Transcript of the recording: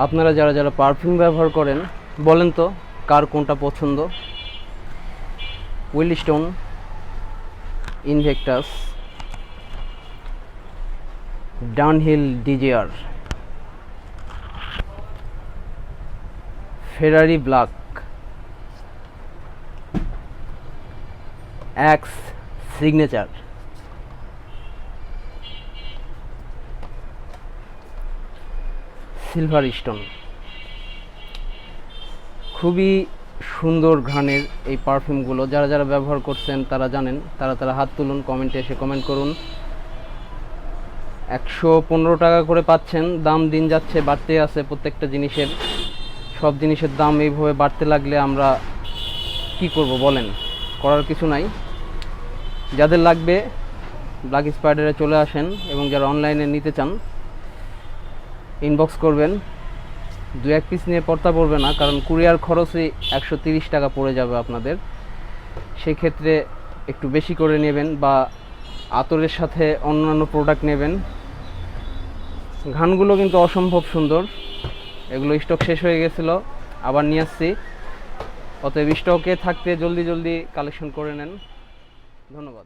আপনারা যারা যারা পারফিউম ব্যবহার করেন বলেন তো কার কোনটা পছন্দ? Wild Stone, Invictus, downhill DJR, Ferrari black, Axe signature, silver stone. খুবই সুন্দর ঘ্রাণের এই পারফিউমগুলো। যারা যারা ব্যবহার করছেন তারা জানেন, তারা তারা হাত তুলুন, কমেন্টে এসে কমেন্ট করুন। 115 টাকা করে পাচ্ছেন। দাম দিন যাচ্ছে বাড়তে আছে প্রত্যেকটা জিনিসের। সব জিনিসের দাম এইভাবে বাড়তে লাগলে আমরা কি করব বলেন? করার কিছু নাই। যাদের লাগবে ব্ল্যাক স্পাইডারে চলে আসেন, এবং যারা অনলাইনে নিতে চান ইনবক্স করবেন। 2-1 পিস নিয়ে পড়তা পড়বে না, কারণ কুরিয়ার খরচই 130 টাকা পড়ে যাবে আপনাদের। সেক্ষেত্রে একটু বেশি করে নেবেন, বা আতরের সাথে অন্যান্য প্রোডাক্ট নেবেন। ঘ্রাণগুলো কিন্তু অসম্ভব সুন্দর। এগুলো স্টক শেষ হয়ে গেছিলো, আবার নিয়ে আসছি। অতএব স্টকে থাকতে জলদি জলদি কালেকশন করে নেন। ধন্যবাদ।